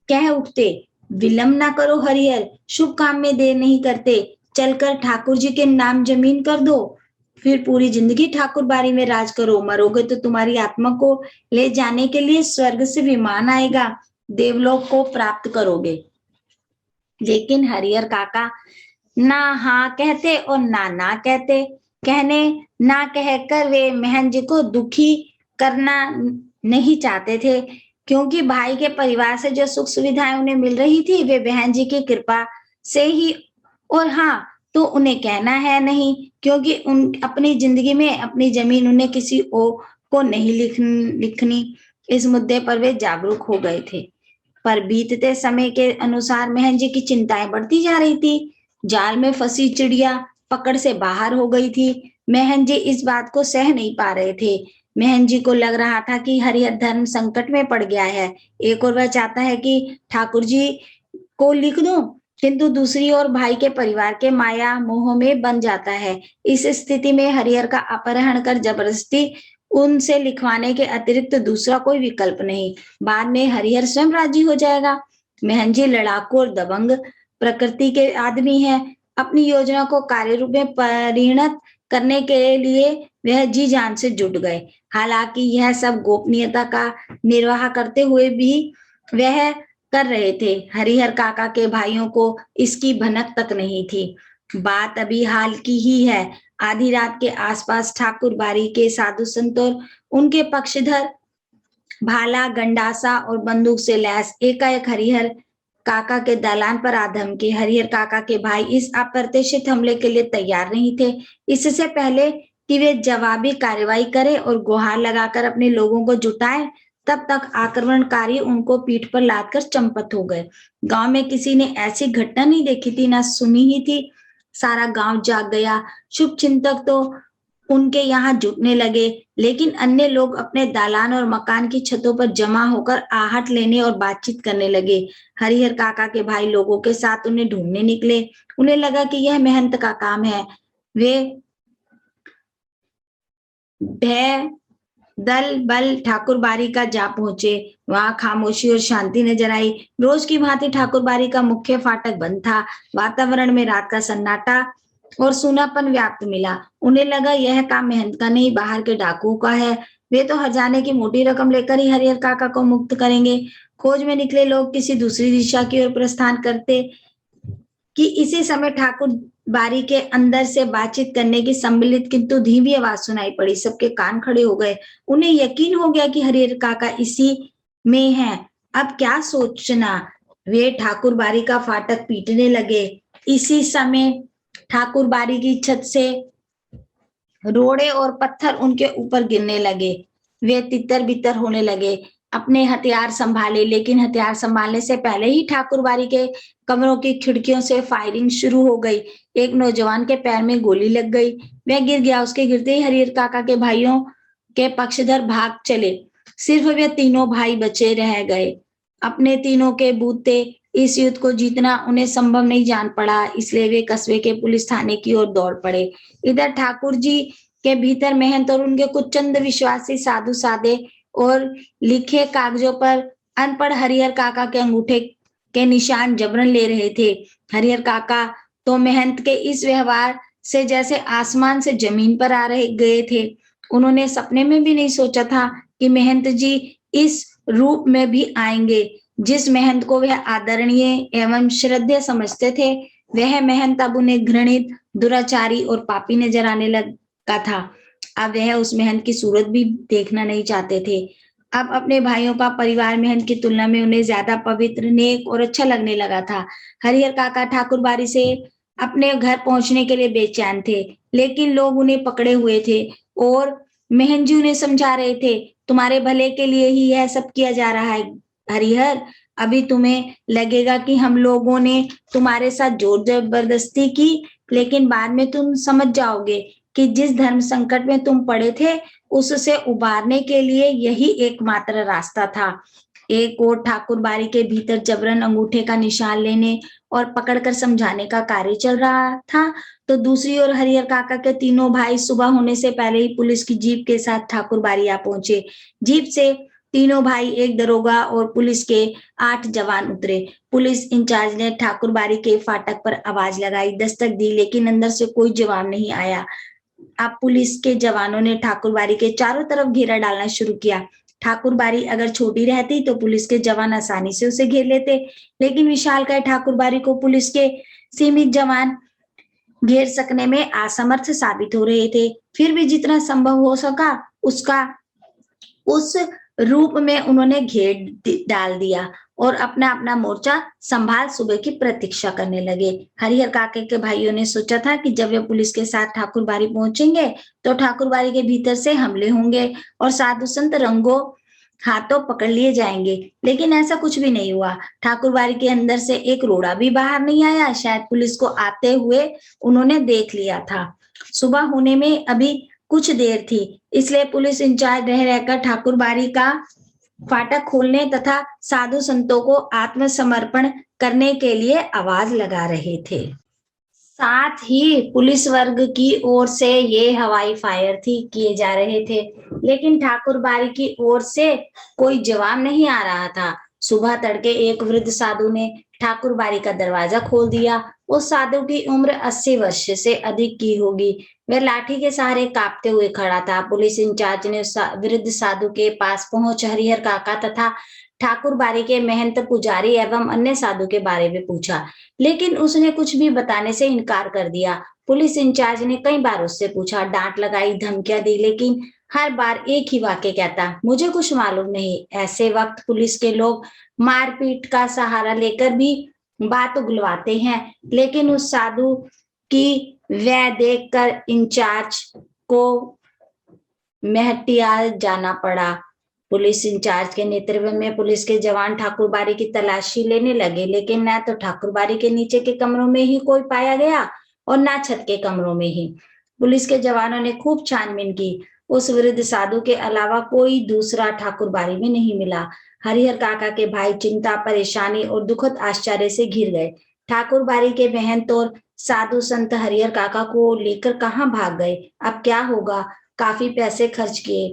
कह उठते, विलंब ना करो हरिहर, शुभ काम में देर नहीं करते, चलकर ठाकुर जी के नाम जमीन कर दो, फिर पूरी जिंदगी ठाकुर बाड़ी में राज करो। मरोगे तो तुम्हारी आत्मा को ले जाने के लिए स्वर्ग से विमान आएगा, देवलोक को प्राप्त करोगे। लेकिन हरिहर काका ना हाँ कहते और ना कहते। कहने ना कहकर वे महंत जी को दुखी करना नहीं चाहते थे, क्योंकि भाई के परिवार से जो सुख सुविधाएं उन्हें मिल रही थी वे बहन जी की कृपा से ही। और हाँ, तो उन्हें कहना है नहीं, क्योंकि उन अपनी जिंदगी में अपनी जमीन उन्हें किसी और को नहीं लिखनी। इस मुद्दे पर वे जागरूक हो गए थे। पर बीतते समय के अनुसार महन जी की चिंताएं बढ़ती जा रही थी। जाल में फंसी चिड़िया पकड़ से बाहर हो गई थी। महन जी इस बात को सह नहीं पा रहे थे। महन जी को लग रहा था कि हरिहर धर्म संकट में पड़ गया है। एक और वह चाहता है कि ठाकुर जी को लिख दूं, किंतु दूसरी ओर भाई के परिवार के माया मोह में बन जाता है। इस स्थिति में हरिहर का अपहरण कर जबरदस्ती उनसे लिखवाने के अतिरिक्त दूसरा कोई विकल्प नहीं। बाद में हरिहर स्वयं राजी हो जाएगा। महन जी लड़ाकू और दबंग प्रकृति के आदमी हैं। अपनी योजना को कार्य रूप में परिणत करने के लिए वह जी जान से जुट गए। हालांकि यह सब गोपनीयता का निर्वाह करते हुए भी वह कर रहे थे। हरिहर काका के भाइयों को इसकी भनक तक नहीं थी। बात अभी हाल की ही है। आधी रात के आसपास ठाकुर बाड़ी के साधु संत और उनके पक्षधर भाला गंडासा और बंदूक से लैस एकाएक हरिहर काका के दालान पर आ धमके। हरिहर काका के भाई इस अप्रत्याशित हमले के लिए तैयार नहीं थे। इससे पहले कि वे जवाबी कार्रवाई करें और गुहार लगाकर अपने लोगों को जुटाएं, तब तक आक्रमणकारी उनको पीठ पर लादकर चंपत हो गए। गांव में किसी ने ऐसी घटना नहीं देखी थी, ना सुनी ही थी। सारा गांव जाग गया। शुभ चिंतक तो उनके यहाँ जुटने लगे, लेकिन अन्य लोग अपने दालान और मकान की छतों पर जमा होकर आहट लेने और बातचीत करने लगे। हरिहर काका के भाई लोगों के साथ उन्हें ढूंढने निकले। उन्हें लगा कि यह मेहनत का काम है। वे भय दल बल ठाकुर बाड़ी का जा पहुंचे। वहां खामोशी और शांति नजर आई। रोज की भांति ठाकुर बाड़ी का मुख्य फाटक बंद था। वातावरण में रात का सन्नाटा और सूनापन व्याप्त मिला। उन्हें लगा यह काम महंत का नहीं, बाहर के डाकुओं का है। वे तो हजाने की मोटी रकम लेकर ही हरिहर काका को मुक्त करेंगे। खोज में निकले लोग किसी दूसरी दिशा की ओर प्रस्थान करते कि इसी समय ठाकुर बारी के अंदर से बातचीत करने की सम्मिलित किंतु धीमी आवाज सुनाई पड़ी। सबके कान खड़े हो गए। उन्हें यकीन हो गया कि हरिहर काका इसी में है। अब क्या सोचना। वे ठाकुर बारी का फाटक पीटने लगे। इसी समय ठाकुर बारी की छत से रोड़े और पत्थर उनके ऊपर गिरने लगे। वे तितर बितर होने लगे। अपने हथियार संभाले, लेकिन हथियार संभालने से पहले ही ठाकुर बारी के कमरों की खिड़कियों से फायरिंग शुरू हो गई। एक नौजवान के पैर में गोली लग गई। वह गिर गया। उसके गिरते ही हरिहर काका के भाइयों के पक्षधर भाग चले। सिर्फ वे तीनों भाई बचे रह गए। अपने तीनों के बूते इस युद्ध को जीतना उन्हें संभव नहीं जान पड़ा, इसलिए वे कस्बे के पुलिस थाने की ओर दौड़ पड़े। इधर ठाकुर जी के भीतर महंत और उनके कुछ चंद विश्वासी साधु साधे और लिखे कागजों पर अनपढ़ हरिहर काका के अंगूठे के निशान जबरन ले रहे थे। हरिहर काका तो महंत के इस व्यवहार से जैसे आसमान से जमीन पर आ रहे गए थे। उन्होंने सपने में भी नहीं सोचा था कि महंत जी इस रूप में भी आएंगे। जिस महंत को वह आदरणीय एवं श्रद्धेय समझते थे, वह महंत अब उन्हें घृणित, दुराचारी और पापी नजर आने लगा था। अब वह उस महंत की सूरत भी देखना नहीं चाहते थे। अब अपने भाइयों का परिवार महंत की तुलना में उन्हें ज्यादा पवित्र, नेक और अच्छा लगने लगा था। हरिहर काका ठाकुर बारी से अपने घर पहुंचने के लिए बेचैन थे, लेकिन लोग उन्हें पकड़े हुए थे और महंत जी उन्हें समझा रहे थे, तुम्हारे भले के लिए ही यह सब किया जा रहा है हरिहर। अभी तुम्हें लगेगा कि हम लोगों ने तुम्हारे साथ जोर जबरदस्ती की, लेकिन बाद में तुम समझ जाओगे कि जिस धर्म संकट में तुम पड़े थे, उससे उबारने के लिए यही एकमात्र रास्ता था। एक और ठाकुर बारी के भीतर जबरन अंगूठे का निशान लेने और पकड़कर समझाने का कार्य चल रहा था, तो दूसरी ओर हरिहर काका के तीनों भाई सुबह होने से पहले ही पुलिस की जीप के साथ ठाकुर बारी आ पहुंचे। जीप से तीनों भाई, एक दरोगा और पुलिस के 8 जवान उतरे। पुलिस इंचार्ज ने ठाकुर बारी के फाटक पर आवाज लगाई, दस्तक दी, लेकिन अंदर से कोई जवाब नहीं आया। अब पुलिस के जवानों ने ठाकुर बारी के चारों तरफ घेरा डालना शुरू किया। ठाकुर बारी अगर छोटी रहती तो पुलिस के जवान आसानी से उसे घेर लेते, लेकिन विशालकाय ठाकुर बारी को पुलिस के सीमित जवान घेर सकने में असमर्थ साबित हो रहे थे। फिर भी जितना संभव हो सका उसका उस रूप में उन्होंने घेर डाल दिया और अपना अपना मोर्चा संभाल सुबह की प्रतीक्षा करने लगे। हरिहर काके के भाइयों ने सोचा था कि जब वे पुलिस के साथ ठाकुर बारी पहुंचेंगे तो ठाकुर बारी के भीतर से हमले होंगे और साधु संत रंगों हाथों पकड़ लिए जाएंगे, लेकिन ऐसा कुछ भी नहीं हुआ। ठाकुर बारी के अंदर से एक रोड़ा भी बाहर नहीं आया। शायद पुलिस को आते हुए उन्होंने देख लिया था। सुबह होने में अभी कुछ देर थी, इसलिए पुलिस इंचार्ज रह रहकर ठाकुर बारी का फाटक खोलने तथा साधु संतों को आत्मसमर्पण करने के लिए आवाज लगा रहे थे। साथ ही पुलिस वर्ग की ओर से ये हवाई फायर थी किए जा रहे थे, लेकिन ठाकुर बारी की ओर से कोई जवाब नहीं आ रहा था। सुबह तड़के एक वृद्ध साधु ने ठाकुर बारी का दरवाजा खोल दिया। उस साधु की उम्र 80 वर्ष से अधिक की होगी। वह लाठी के सहारे कांपते हुए खड़ा था। पुलिस इंचार्ज ने उस वृद्ध साधु के पास पहुंच हरिहर काका तथा ठाकुर बारी के महंत, पुजारी एवं अन्य साधु के बारे में पूछा, लेकिन उसने कुछ भी बताने से इनकार कर दिया। पुलिस इंचार्ज ने कई बार उससे पूछा, डांट लगाई, धमकियां दी, लेकिन हर बार एक ही वाक्य कहता, मुझे कुछ मालूम नहीं। ऐसे वक्त पुलिस के लोग मारपीट का सहारा लेकर भी बात उगलवाते हैं, लेकिन उस साधु की वह देखकर इंचार्ज को महटियाल जाना पड़ा। पुलिस इंचार्ज के नेतृत्व में पुलिस के जवान ठाकुर बारी की तलाशी लेने लगे, लेकिन न तो ठाकुर बारी के नीचे के कमरों में ही कोई पाया गया और न छत के कमरों में ही। पुलिस के जवानों ने खूब छानबीन की। उस वृद्ध साधु के अलावा कोई दूसरा ठाकुर बारी में नहीं मिला। हरिहर काका के भाई चिंता, परेशानी और दुखद आश्चर्य से घिर गए। ठाकुर बारी के महंत और साधु संत हरिहर काका को लेकर कहाँ भाग गए? अब क्या होगा? काफी पैसे खर्च किए,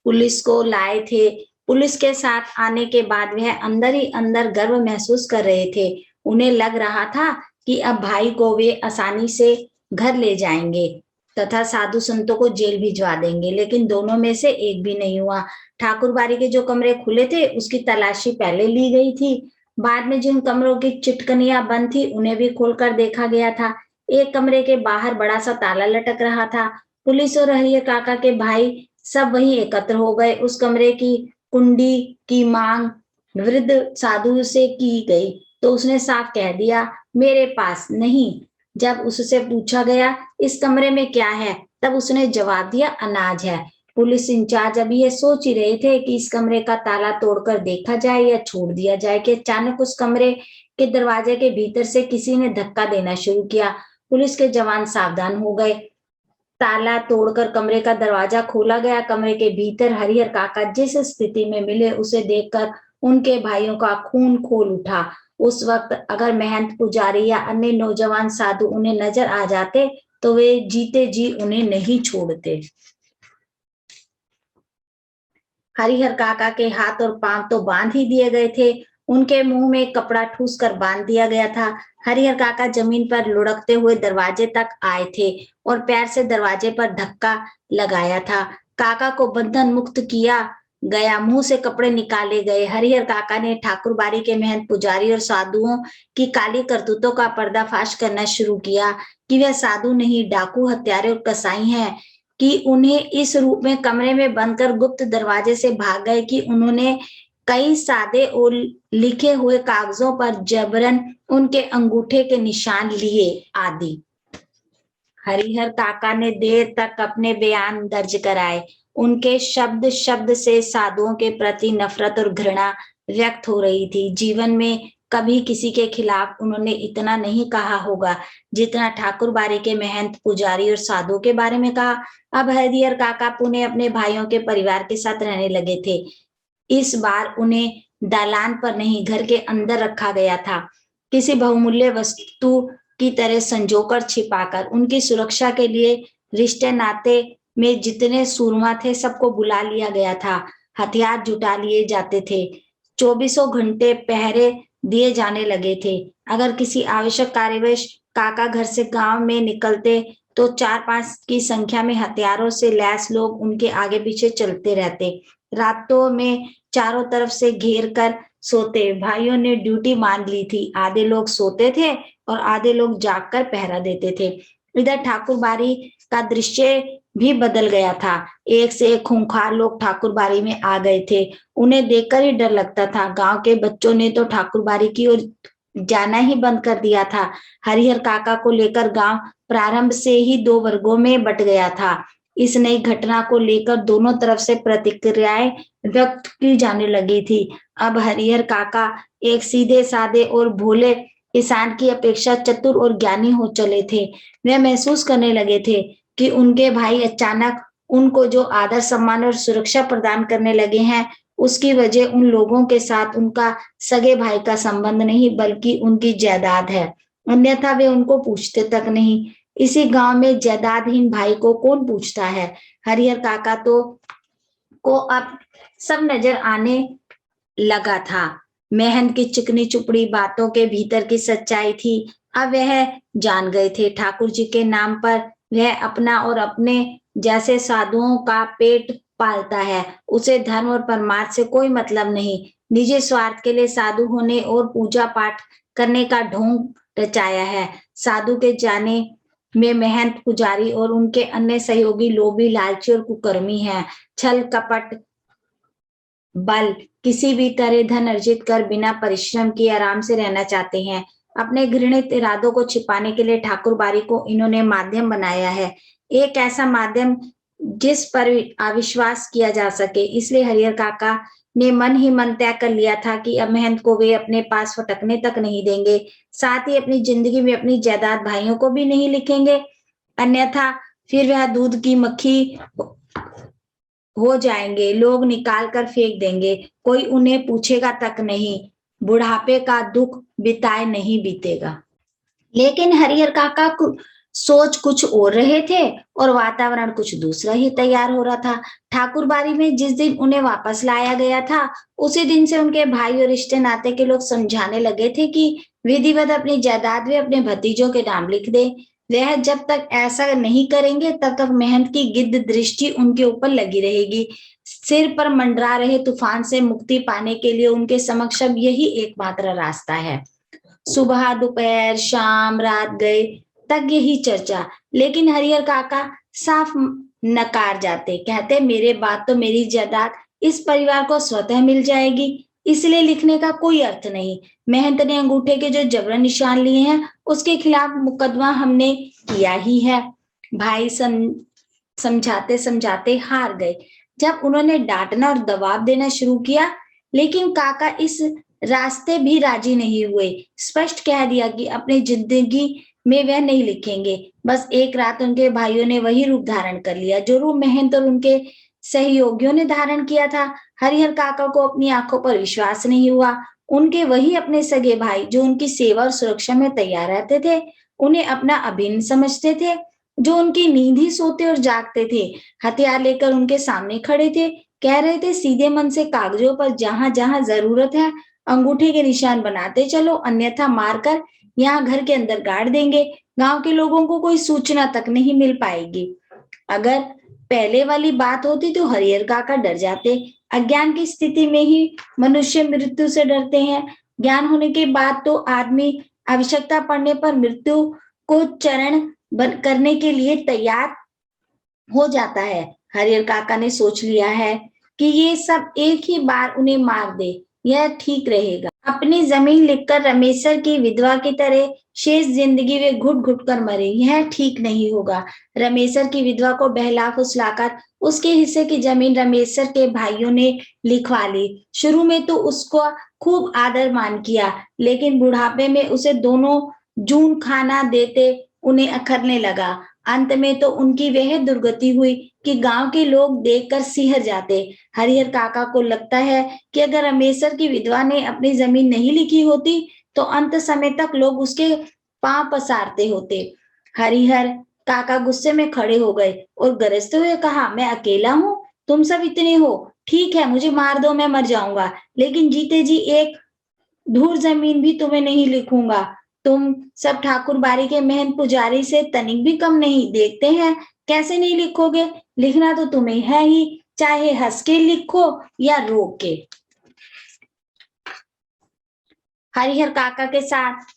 पुलिस को लाए थे। पुलिस के साथ आने के बाद वह अंदर ही अंदर गर्व महसूस कर रहे थे। उन्हें लग रहा था कि अब भाई को वे आसानी से घर ले जाएंगे तथा साधु संतों को जेल भिजवा देंगे, लेकिन दोनों में से एक भी नहीं हुआ। ठाकुर बाड़ी के जो कमरे खुले थे उसकी तलाशी पहले ली गई थी। बाद में जिन कमरों की चिटकनियां बंद थी उन्हें भी खोलकर देखा गया था। एक कमरे के बाहर बड़ा सा ताला लटक रहा था। पुलिस और हरिहर काका के भाई सब वहीं एकत्र हो गए। उस कमरे की कुंडी की मांग वृद्ध साधु से की गई तो उसने साफ कह दिया, मेरे पास नहीं। जब उससे पूछा गया इस कमरे में क्या है, तब उसने जवाब दिया, अनाज है। पुलिस इंचार्ज अभी ये सोच ही रहे थे कि इस कमरे का ताला तोड़कर देखा जाए या छोड़ दिया जाए कि अचानक उस कमरे के दरवाजे के भीतर से किसी ने धक्का देना शुरू किया। पुलिस के जवान सावधान हो गए। ताला तोड़कर कमरे का दरवाजा खोला गया। कमरे के भीतर हरिहर काका जिस स्थिति में मिले उसे देखकर उनके भाइयों का खून खोल उठा। उस वक्त अगर महंत पुजारी या अन्य नौजवान साधु उन्हें नजर आ जाते तो वे जीते जी उन्हें नहीं छोड़ते। हरिहर काका के हाथ और पांव तो बांध ही दिए गए थे, उनके मुंह में कपड़ा ठूस कर बांध दिया गया था। हरिहर काका जमीन पर लुढ़कते हुए दरवाजे तक आए थे और पैर से दरवाजे पर धक्का लगाया था। काका को बंधन मुक्त किया गया, मुंह से कपड़े निकाले गए। हरिहर काका ने ठाकुर बाड़ी के महंत पुजारी और साधुओं की काली करतूतों का पर्दाफाश करना शुरू किया कि वह साधु नहीं, डाकू, हत्यारे और कसाई हैं, कि उन्हें इस रूप में कमरे में बंद कर गुप्त दरवाजे से भाग गए, कि उन्होंने कई सादे और लिखे हुए कागजों पर जबरन उनके अंगूठे के निशान लिए आदि। हरिहर काका ने देर तक अपने बयान दर्ज कराए। उनके शब्द शब्द से साधुओं के प्रति नफरत और घृणा व्यक्त हो रही थी। जीवन में कभी किसी के खिलाफ उन्होंने इतना नहीं कहा होगा जितना ठाकुर बाड़ी के महंत, पुजारी और साधुओं के बारे में कहा। अब हरिहर काका पुणे अपने भाइयों के परिवार के साथ रहने लगे थे। इस बार उन्हें दालान पर नहीं, घर के अंदर रखा गया था, किसी बहुमूल्य वस्तु की तरह संजोकर छिपाकर। उनकी सुरक्षा के लिए रिश्ते नाते में जितने सूरमा थे सबको बुला लिया गया था। हथियार जुटा लिए जाते थे। 24 घंटे पहरे दिए जाने लगे थे। अगर किसी आवश्यक कार्यवश काका घर से गांव में निकलते तो 4-5 की संख्या में हथियारों से लैस लोग उनके आगे पीछे चलते रहते। रातों में चारों तरफ से घेर कर सोते। भाइयों ने ड्यूटी मान ली थी, आधे लोग सोते थे और आधे लोग जागकर पहरा देते थे। इधर ठाकुर बाड़ी का दृश्य भी बदल गया था। एक से एक खूंखार लोग ठाकुर बाड़ी में आ गए थे। उन्हें देखकर ही डर लगता था। गांव के बच्चों ने तो ठाकुर बाड़ी की ओर जाना ही बंद कर दिया था। हरिहर काका को लेकर गांव प्रारंभ से ही 2 वर्गों में बट गया था। इस नई घटना को लेकर दोनों तरफ से प्रतिक्रियाएं व्यक्त की जाने लगी थी। अब हरिहर काका एक सीधे साधे और भोले किसान की अपेक्षा चतुर और ज्ञानी हो चले थे। वे महसूस करने लगे थे कि उनके भाई अचानक उनको जो आदर, सम्मान और सुरक्षा प्रदान करने लगे हैं, उसकी वजह उन लोगों के साथ उनका सगे भाई का संबंध नहीं बल्कि उनकी जायदाद है, अन्यथा वे उनको पूछते तक नहीं। इसी गांव में जायदादहीन भाई को कौन पूछता है। हरिहर काका को अब सब नजर आने लगा था। महंत की चिकनी चुपड़ी बातों के भीतर की सच्चाई थी। अब वह जान गए थे ठाकुर जी के नाम पर वह अपना और अपने जैसे साधुओं का पेट पालता है। उसे धर्म और परमार्थ से कोई मतलब नहीं। निजी स्वार्थ के लिए साधु होने और पूजा पाठ करने का ढोंग रचाया है। साधु के जाने में महंत, पुजारी और उनके अन्य सहयोगी लोभी, लालची और कुकर्मी हैं। छल, कपट, बल, किसी भी तरह धन अर्जित कर बिना परिश्रम किए आराम से रहना चाहते हैं। अपने घृणित इरादों को छिपाने के लिए ठाकुर बाड़ी को इन्होंने माध्यम बनाया है, एक ऐसा माध्यम जिस पर अविश्वास किया जा सके। इसलिए हरिहर काका ने मन ही मन तय कर लिया था कि अब महंत को वे अपने पास फटकने तक नहीं देंगे, साथ ही अपनी जिंदगी में अपनी जायदाद भाइयों को भी नहीं लिखेंगे, अन्यथा फिर वह दूध की मक्खी हो जाएंगे। लोग निकाल कर फेंक देंगे, कोई उन्हें पूछेगा तक नहीं, बुढ़ापे का दुख बिताए नहीं बीतेगा। लेकिन हरिहर काका सोच कुछ और रहे थे और वातावरण कुछ दूसरा ही तैयार हो रहा था। ठाकुर बाड़ी में जिस दिन उन्हें वापस लाया गया था, उसी दिन से उनके भाई और रिश्ते नाते के लोग समझाने लगे थे कि विधिवत अपनी जायदाद वे अपने भतीजों के नाम लिख दे। वह जब तक ऐसा नहीं करेंगे तब तक मेहनत की गिद्ध दृष्टि उनके ऊपर लगी रहेगी। सिर पर मंडरा रहे तूफान से मुक्ति पाने के लिए उनके समक्ष अब यही एकमात्र रास्ता है। सुबह दोपहर शाम रात गए तक यही चर्चा, लेकिन हरिहर काका साफ नकार जाते। कहते मेरे बाद तो मेरी जायदाद इस परिवार को स्वतः मिल जाएगी, इसलिए लिखने का कोई अर्थ नहीं। महंत ने अंगूठे के जो जबरन निशान लिए हैं उसके खिलाफ मुकदमा हमने किया ही है। भाई समझाते समझाते हार गए। जब उन्होंने डांटना और दबाव देना शुरू किया, लेकिन काका इस रास्ते भी राजी नहीं हुए। स्पष्ट कह दिया कि अपनी जिंदगी में वह नहीं लिखेंगे। बस एक रात उनके भाइयों ने वही रूप धारण कर लिया जो रूप महंत और उनके सहयोगियों ने धारण किया था। हरिहर काका को अपनी आंखों पर विश्वास नहीं हुआ। उनके वही अपने सगे भाई जो उनकी सेवा और सुरक्षा में तैयार रहते थे, उन्हें अपना अभिन्न समझते थे, जो उनकी नींद ही सोते और जागते थे, हथियार लेकर उनके सामने खड़े थे। कह रहे थे सीधे मन से कागजों पर जहां जहां जरूरत है अंगूठे के निशान बनाते चलो, अन्यथा मारकर यहाँ घर के अंदर गाड़ देंगे। गांव के लोगों को कोई सूचना तक नहीं मिल पाएगी। अगर पहले वाली बात होती तो हरिहर काका डर जाते। अज्ञान की स्थिति में ही मनुष्य मृत्यु से डरते हैं। ज्ञान होने के बाद तो आदमी आवश्यकता पड़ने पर मृत्यु को चरण करने के लिए तैयार हो जाता है। हरिहर काका ने सोच लिया है कि ये सब एक ही बार उन्हें मार दे, यह ठीक रहेगा। अपनी जमीन लिखकर रमेशर की विधवा की तरह शेष जिंदगी वे घुट घुट कर मरे, यह ठीक नहीं होगा। रमेशर की विधवा को बहला फुसलाकर उसके हिस्से की जमीन रमेशर के भाइयों ने लिखवा ली। शुरू में तो उसको खूब आदर मान किया, लेकिन बुढ़ापे में उसे दोनों जून खाना देते उन्हें अखरने लगा। अंत में तो उनकी वह दुर्गति हुई कि गांव के लोग देखकर सिहर जाते। हरिहर काका को लगता है कि अगर रमेशर की विधवा ने अपनी जमीन नहीं लिखी होती तो अंत समय तक लोग उसके पांव पसारते होते। हरिहर काका गुस्से में खड़े हो गए और गरजते हुए कहा, मैं अकेला हूँ, तुम सब इतने हो, ठीक है मुझे मार दो, मैं मर जाऊंगा, लेकिन जीते जी एक धूर जमीन भी तुम्हें नहीं लिखूंगा। तुम सब ठाकुर बाड़ी के मेहन पुजारी से तनिक भी कम नहीं, देखते हैं कैसे नहीं लिखोगे। लिखना तो तुम्हें है ही, चाहे हंस के लिखो या रो के। हरिहर काका के साथ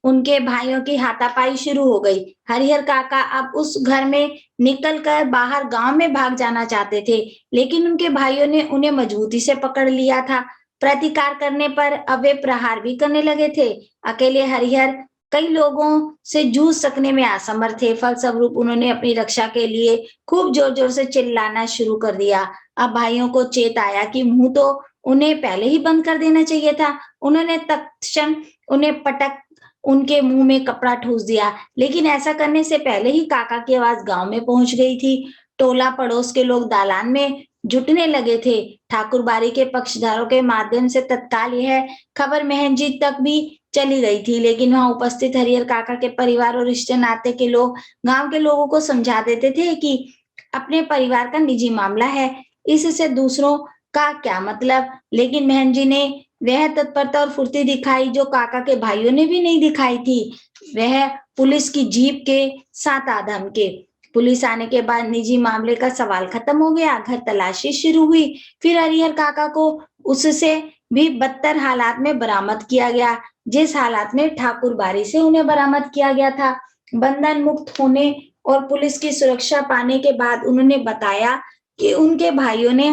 उनके भाइयों की हाथापाई शुरू हो गई। हरिहर काका अब उस घर में निकलकर बाहर गांव में भाग जाना चाहते थे, लेकिन उनके भाइयों ने उन्हें मजबूती से पकड़ लिया था। प्रतिकार करने पर अब वे प्रहार भी करने लगे थे। अकेले हरिहर कई लोगों से जूझ सकने में असमर्थ थे। फलस्वरूप उन्होंने अपनी रक्षा के लिए खूब जोर जोर से चिल्लाना शुरू कर दिया। अब भाइयों को चेत आया कि मुंह तो उन्हें पहले ही बंद कर देना चाहिए था। उन्होंने तत्क्षण उन्हें पटक उनके मुंह में कपड़ा ठूस दिया, लेकिन ऐसा करने से पहले ही काका की आवाज गांव में पहुंच गई थी। टोला पड़ोस के लोग दालान में जुटने लगे थे। ठाकुर बाड़ी के पक्षधारों के माध्यम से तत्काल यह खबर महंजी तक भी चली गई थी, लेकिन वहां उपस्थित हरिहर काका के परिवार और रिश्ते नाते के लोग गांव के लोगों को समझा देते थे कि अपने परिवार का निजी मामला है, इससे दूसरों का क्या मतलब। लेकिन महंजी ने वह तत्परता और फुर्ती दिखाई जो काका के भाइयों ने भी नहीं दिखाई थी। वह पुलिस की जीप के साथ आधम के। पुलिस आने के बाद निजी मामले का सवाल खत्म हो गया। घर तलाशी शुरू हुई। फिर हरिहर काका को उससे भी बदतर हालात में बरामद किया गया, जिस हालात में ठाकुर बाड़ी से उन्हें बरामद किया गया था। बंधन मुक्त होने और पुलिस की सुरक्षा पाने के बाद उन्होंने बताया कि उनके भाइयों ने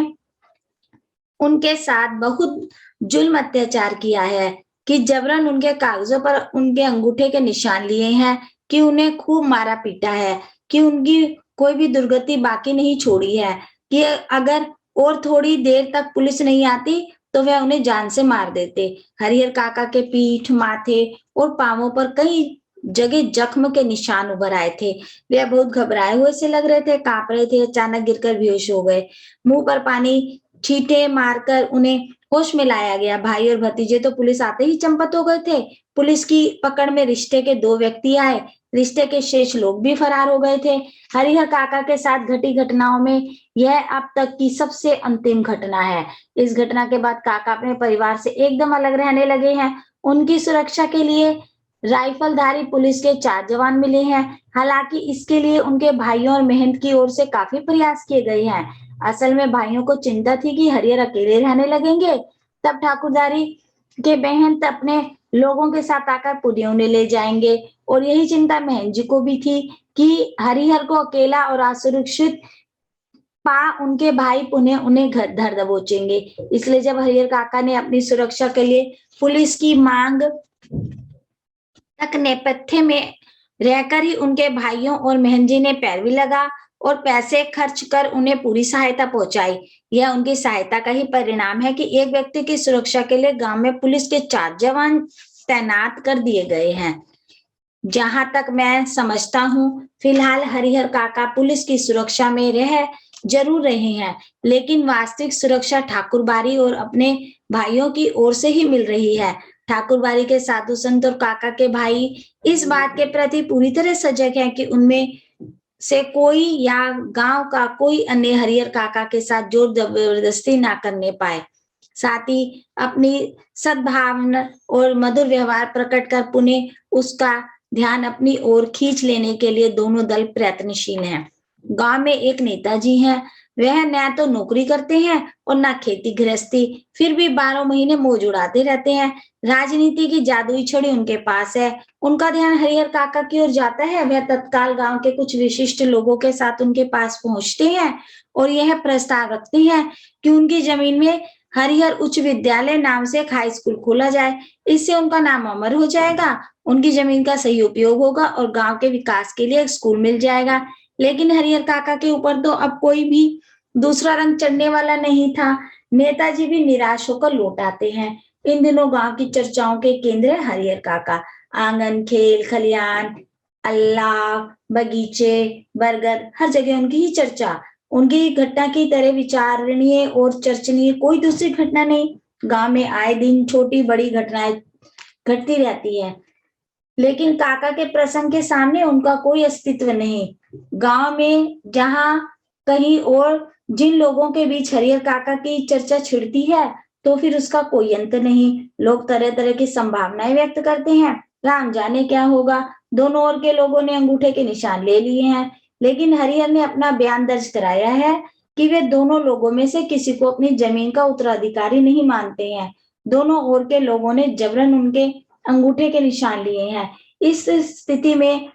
उनके साथ बहुत जुल्म अत्याचार किया है, कि जबरन उनके कागजों पर उनके अंगूठे के निशान लिए हैं, कि उन्हें खूब मारा पीटा है, कि उनकी कोई भी दुर्गति बाकी नहीं छोड़ी है, कि अगर और थोड़ी देर तक पुलिस नहीं आती तो वह उन्हें जान से मार देते। हरिहर काका के पीठ, माथे और पांवों पर कई जगह जख्म के निशान उभर आए थे। वे बहुत घबराए हुए से लग रहे थे, कांप रहे थे, अचानक गिरकर बेहोश हो गए। मुंह पर पानी छींटे मारकर उन्हें होश में लाया गया। भाई और भतीजे तो पुलिस आते ही चंपत हो गए थे। पुलिस की पकड़ में रिश्ते के दो व्यक्ति आए, रिश्ते के शेष लोग भी फरार हो गए थे। हरिहर काका के साथ घटी घटनाओं में यह अब तक की सबसे अंतिम घटना है। इस घटना के बाद काका अपने परिवार से एकदम अलग रहने लगे हैं। उनकी सुरक्षा के लिए राइफलधारी पुलिस के 4 जवान मिले हैं। हालांकि इसके लिए उनके भाइयों और महंत की ओर से काफी प्रयास किए गए हैं। असल में भाइयों को चिंता थी कि हरिहर अकेले रहने लगेंगे, तब ठाकुरदारी के महंत अपने लोगों के साथ आकर पुनः उन्हें ले जाएंगे। और यही चिंता महंत जी को भी थी कि हरिहर को अकेला और असुरक्षित पा उनके भाई पुनः उन्हें घर धर दबोचेंगे। इसलिए जब हरिहर काका ने अपनी सुरक्षा के लिए पुलिस की मांग तक नेपथ्य में रहकर ही उनके भाइयों और महंत जी ने पैरवी लगा और पैसे खर्च कर उन्हें पूरी सहायता पहुंचाई। यह उनकी सहायता का ही परिणाम है कि एक व्यक्ति की सुरक्षा के लिए गांव में पुलिस के 4 जवान तैनात कर दिए गए हैं। जहां तक मैं समझता हूं, फिलहाल हरिहर काका पुलिस की सुरक्षा में रह जरूर रहे हैं, लेकिन वास्तविक सुरक्षा ठाकुरबाड़ी और अपने भाइयों की ओर से ही मिल रही है। ठाकुरबाड़ी के साधु संत और काका के भाई इस बात के प्रति पूरी तरह सजग हैं कि उनमें से कोई या गांव का कोई अन्य हरिहर काका के साथ जोर जबरदस्ती ना करने पाए। साथ ही अपनी सद्भावना और मधुर व्यवहार प्रकट कर पुनः उसका ध्यान अपनी ओर खींच लेने के लिए दोनों दल प्रयत्नशील हैं। गांव में एक नेताजी हैं, वह न तो नौकरी करते हैं और न खेती गृहस्थी, फिर भी 12 महीने मौज उड़ाते रहते हैं। राजनीति की जादुई छड़ी उनके पास है। उनका ध्यान हरिहर काका की ओर जाता है। वह तत्काल गांव के कुछ विशिष्ट लोगों के साथ उनके पास पहुंचते हैं और यह प्रस्ताव रखते हैं कि उनकी जमीन में हरिहर उच्च विद्यालय नाम से एक हाई स्कूल खोला जाए। इससे उनका नाम अमर हो जाएगा, उनकी जमीन का सही उपयोग होगा और गांव के विकास के लिए एक स्कूल मिल जाएगा। लेकिन हरिहर काका के ऊपर तो अब कोई भी दूसरा रंग चढ़ने वाला नहीं था। नेताजी भी निराश होकर लौट आते हैं। इन दिनों गांव की चर्चाओं के केंद्र है हरिहर काका। आंगन, खेल, खलियान, अल्लाह, बगीचे, बरगद, हर जगह उनकी ही चर्चा। उनकी घटना की तरह विचारणीय और चर्चनीय कोई दूसरी घटना नहीं। गांव में आए दिन छोटी बड़ी घटनाएं घटती रहती है, लेकिन काका के प्रसंग के सामने उनका कोई अस्तित्व नहीं। गांव में जहां कहीं और जिन लोगों के बीच हरिहर काका की चर्चा छिड़ती है, तो फिर उसका कोई अंत नहीं। लोग तरह तरह की संभावनाएं व्यक्त करते हैं। राम जाने क्या होगा। दोनों ओर के लोगों ने अंगूठे के निशान ले लिए हैं, लेकिन हरिहर ने अपना बयान दर्ज कराया है कि वे दोनों लोगों में से किसी को अपनी जमीन का उत्तराधिकारी नहीं मानते हैं। दोनों ओर के लोगों ने जबरन उनके अंगूठे के निशान लिए हैं। इस स्थिति में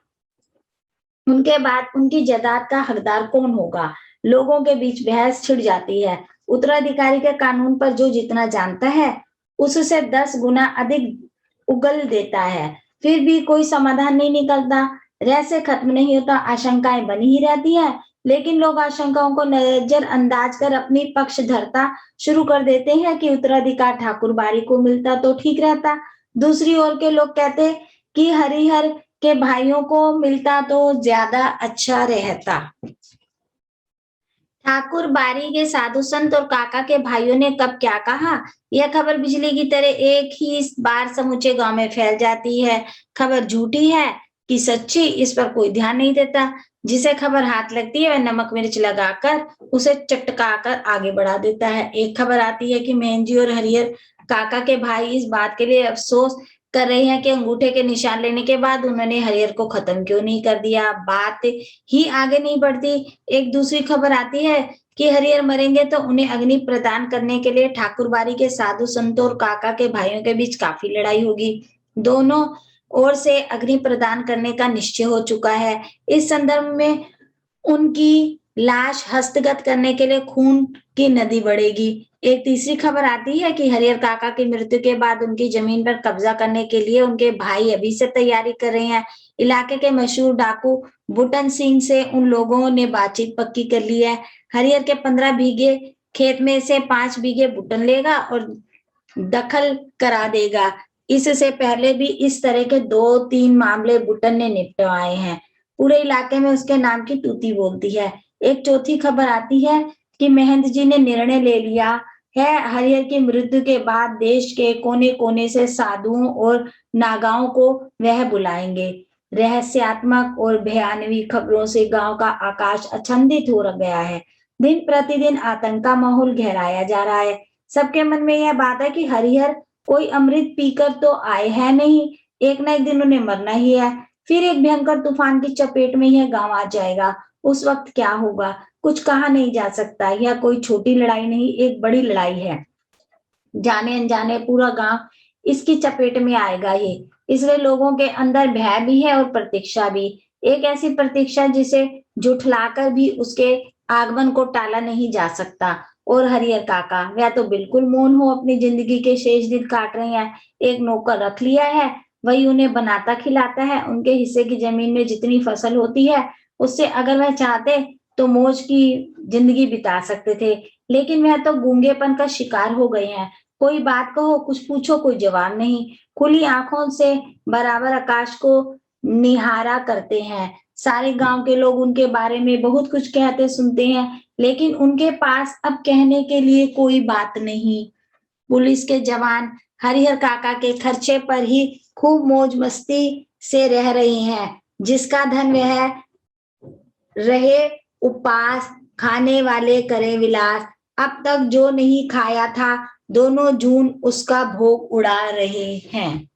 उनके बाद उनकी जायदाद का हकदार कौन होगा? लोगों के बीच बहस छिड़ जाती है। उत्तराधिकारी के कानून पर जो जितना जानता है, उससे 10 गुना अधिक उगल देता है। फिर भी कोई समाधान नहीं निकलता। रहस्य खत्म नहीं होता, आशंकाएं बनी ही रहती है। लेकिन लोग आशंकाओं को नजरअंदाज कर अपनी पक्षधरता शुरू कर देते हैं कि उत्तराधिकार ठाकुरबाड़ी को मिलता तो ठीक रहता। दूसरी ओर के लोग कहते कि हरिहर के भाइयों को मिलता तो ज्यादा अच्छा रहता। ठाकुर बारी के साधु संत और काका के भाइयों ने कब क्या कहा, यह खबर बिजली की तरह एक ही बार समूचे गांव में फैल जाती है। खबर झूठी है कि सच्ची, इस पर कोई ध्यान नहीं देता। जिसे खबर हाथ लगती है वह नमक मिर्च लगाकर उसे चटकाकर आगे बढ़ा देता है। एक खबर आती है कि मेहंजी और हरिहर काका के भाई इस बात के लिए अफसोस कर रहे हैं कि अंगूठे के निशान लेने के बाद उन्होंने हरिहर को खत्म क्यों नहीं कर दिया। बात ही आगे नहीं बढ़ती। एक दूसरी खबर आती है कि हरिहर मरेंगे तो उन्हें अग्नि प्रदान करने के लिए ठाकुरबाड़ी के साधु संतों और काका के भाइयों के बीच काफी लड़ाई होगी। दोनों ओर से अग्नि प्रदान करने का निश्चय हो चुका है। इस संदर्भ में उनकी लाश हस्तगत करने के लिए खून की नदी बढ़ेगी। एक तीसरी खबर आती है कि हरिहर काका की मृत्यु के बाद उनकी जमीन पर कब्जा करने के लिए उनके भाई अभी से तैयारी कर रहे हैं। इलाके के मशहूर डाकू बुटन सिंह से उन लोगों ने बातचीत पक्की कर ली है। हरिहर के 15 बीघे खेत में से 5 बीघे बुटन लेगा और दखल करा देगा। इससे पहले भी इस तरह के 2-3 मामले बुटन ने निपटवाए हैं। पूरे इलाके में उसके नाम की तूती बोलती है। एक चौथी खबर आती है कि महंत जी ने निर्णय ले लिया है हरिहर की मृत्यु के बाद देश के कोने कोने से साधुओं और नागाओं को वह बुलाएंगे। रहस्यात्मक और भयानवी खबरों से गांव का आकाश अचंभित हो गया है। दिन प्रतिदिन आतंक का माहौल गहराया जा रहा है। सबके मन में यह बात है कि हरिहर कोई अमृत पीकर तो आए हैं नहीं, एक ना एक दिन उन्हें मरना ही है। फिर एक भयंकर तूफान की चपेट में यह गांव आ जाएगा। उस वक्त क्या होगा, कुछ कहा नहीं जा सकता। यह कोई छोटी लड़ाई नहीं, एक बड़ी लड़ाई है। जाने अनजाने पूरा गांव इसकी चपेट में आएगा ये। इसलिए लोगों के अंदर भय भी है और प्रतीक्षा भी। एक ऐसी प्रतीक्षा जिसे जुठलाकर भी उसके आगमन को टाला नहीं जा सकता। और हरिहर काका वह तो बिल्कुल मौन हो, अपनी जिंदगी के शेष दिन काट रहे हैं। एक नौकर रख लिया है, वही उन्हें बनाता खिलाता है। उनके हिस्से की जमीन में जितनी फसल होती है उससे अगर वह चाहते तो मौज की जिंदगी बिता सकते थे, लेकिन वह तो गूंगेपन का शिकार हो गए हैं। कोई बात कहो, कुछ पूछो, कोई जवाब नहीं। खुली आंखों से बराबर आकाश को निहारा करते हैं। सारे गांव के लोग उनके बारे में बहुत कुछ कहते सुनते हैं, लेकिन उनके पास अब कहने के लिए कोई बात नहीं। पुलिस के जवान हरिहर काका के खर्चे पर ही खूब मौज मस्ती से रह रहे हैं। जिसका धन वह रहे उपास, खाने वाले करे विलास। अब तक जो नहीं खाया था दोनों जून उसका भोग उड़ा रहे हैं।